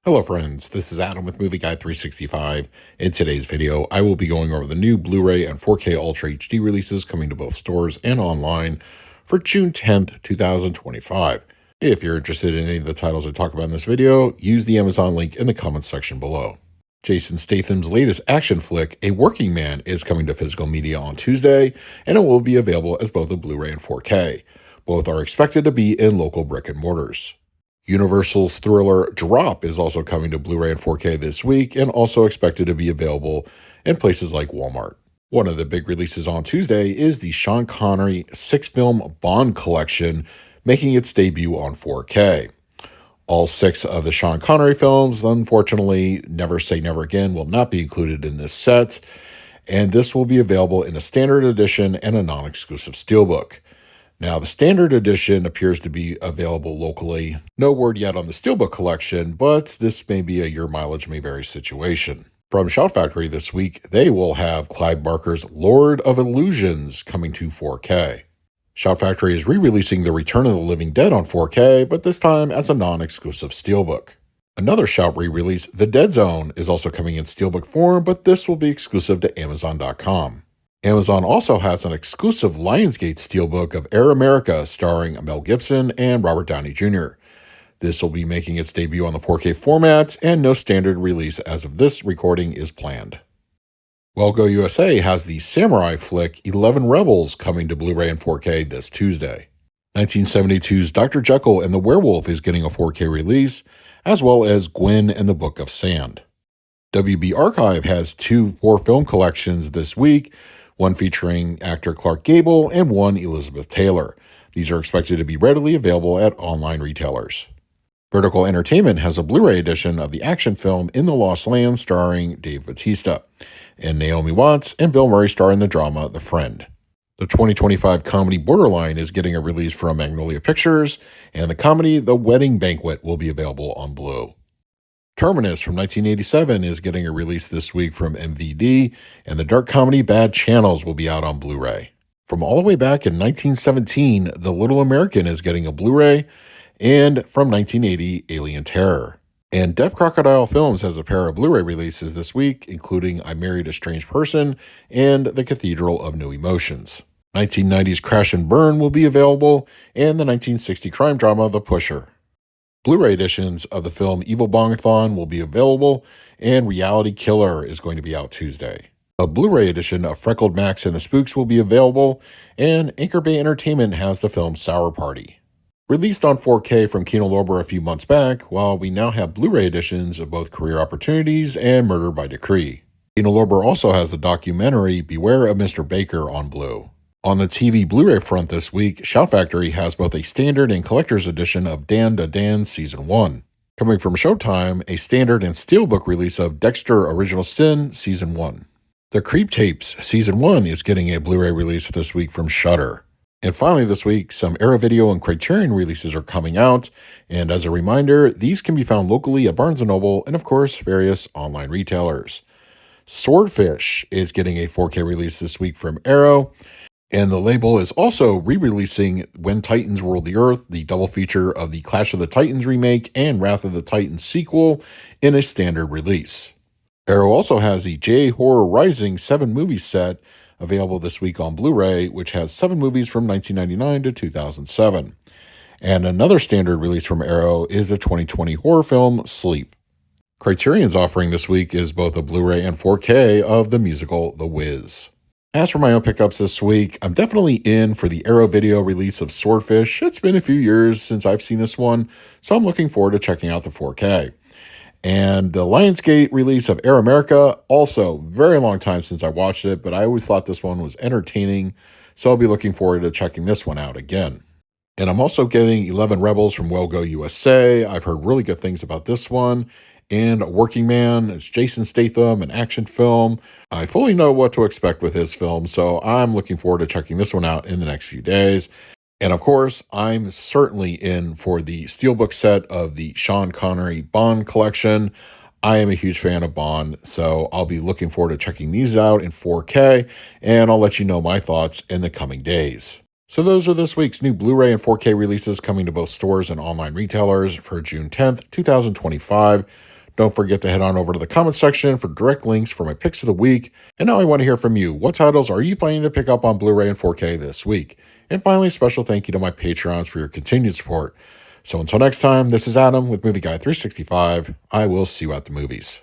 Hello friends, this is Adam with Movie Guide 365. In today's video, I will be going over the new Blu-ray and 4K Ultra HD releases coming to both stores and online for June 10th, 2025. If you're interested in any of the titles I talk about in this video, use the Amazon link in the comments section below. Jason Statham's latest action flick, A Working Man, is coming to physical media on Tuesday, and it will be available as both a Blu-ray and 4K. Both are expected to be in local brick and mortars. Universal's thriller Drop is also coming to Blu-ray and 4K this week and also expected to be available in places like Walmart. One of the big releases on Tuesday is the Sean Connery 6-film Bond collection, making its debut on 4K. All 6 of the Sean Connery films, unfortunately, Never Say Never Again will not be included in this set, and this will be available in a standard edition and a non-exclusive steelbook. Now, the standard edition appears to be available locally. No word yet on the steelbook collection, but this may be a your mileage may vary situation. From Shout Factory this week, they will have Clive Barker's Lord of Illusions coming to 4K. Shout Factory is re-releasing The Return of the Living Dead on 4K, but this time as a non-exclusive steelbook. Another Shout re-release, The Dead Zone, is also coming in steelbook form, but this will be exclusive to Amazon.com. Amazon also has an exclusive Lionsgate steelbook of Air America starring Mel Gibson and Robert Downey Jr. This will be making its debut on the 4K format, and no standard release as of this recording is planned. Well Go USA has the samurai flick 11 Rebels coming to Blu-ray and 4K this Tuesday. 1972's Dr. Jekyll and the Werewolf is getting a 4K release, as well as Gwen and the Book of Sand. WB Archive has 2 4-film collections this week, one featuring actor Clark Gable and one Elizabeth Taylor. These are expected to be readily available at online retailers. Vertical Entertainment has a Blu-ray edition of the action film In the Lost Land starring Dave Bautista, and Naomi Watts and Bill Murray star in the drama The Friend. The 2025 comedy Borderline is getting a release from Magnolia Pictures, and the comedy The Wedding Banquet will be available on Blu. Terminus from 1987 is getting a release this week from MVD, and the dark comedy Bad Channels will be out on Blu-ray. From all the way back in 1917, The Little American is getting a Blu-ray, and from 1980, Alien Terror. And Deaf Crocodile Films has a pair of Blu-ray releases this week, including I Married a Strange Person and The Cathedral of New Emotions. 1990's Crash and Burn will be available, and the 1960 crime drama The Pusher. Blu-ray editions of the film Evil Bongathon will be available, and Reality Killer is going to be out Tuesday. A Blu-ray edition of Freckled Max and the Spooks will be available, and Anchor Bay Entertainment has the film Sour Party. Released on 4K from Kino Lorber a few months back, while we now have Blu-ray editions of both Career Opportunities and Murder by Decree. Kino Lorber also has the documentary Beware of Mr. Baker on Blu. On the TV Blu-ray front this week, Shout Factory has both a standard and collector's edition of Dan to Dan Season 1. Coming from Showtime, a standard and steelbook release of Dexter Original Sin Season 1. The Creep Tapes Season 1 is getting a Blu-ray release this week from Shudder. And finally this week, some Arrow Video and Criterion releases are coming out, and as a reminder, these can be found locally at Barnes & Noble and of course various online retailers. Swordfish is getting a 4K release this week from Arrow, and the label is also re-releasing When Titans Ruled the Earth, the double feature of the Clash of the Titans remake and Wrath of the Titans sequel, in a standard release. Arrow also has the J Horror Rising 7-movie set available this week on Blu-ray, which has 7 movies from 1999 to 2007. And another standard release from Arrow is the 2020 horror film Sleep. Criterion's offering this week is both a Blu-ray and 4K of the musical The Wiz. As for my own pickups this week, I'm definitely in for the Arrow Video release of Swordfish. It's been a few years since I've seen this one, so I'm looking forward to checking out the 4K. And the Lionsgate release of Air America, also very long time since I watched it, but I always thought this one was entertaining, so I'll be looking forward to checking this one out again. And I'm also getting 11 Rebels from Well Go USA. I've heard really good things about this one. And A Working Man, it's Jason Statham, an action film. I fully know what to expect with his film, so I'm looking forward to checking this one out in the next few days. And of course, I'm certainly in for the steelbook set of the Sean Connery Bond collection. I am a huge fan of Bond, so I'll be looking forward to checking these out in 4K, and I'll let you know my thoughts in the coming days. So those are this week's new Blu-ray and 4K releases coming to both stores and online retailers for June 10th, 2025. Don't forget to head on over to the comment section for direct links for my picks of the week. And now I want to hear from you. What titles are you planning to pick up on Blu-ray and 4K this week? And finally, a special thank you to my Patreons for your continued support. So until next time, this is Adam with Movie Guy 365. I will see you at the movies.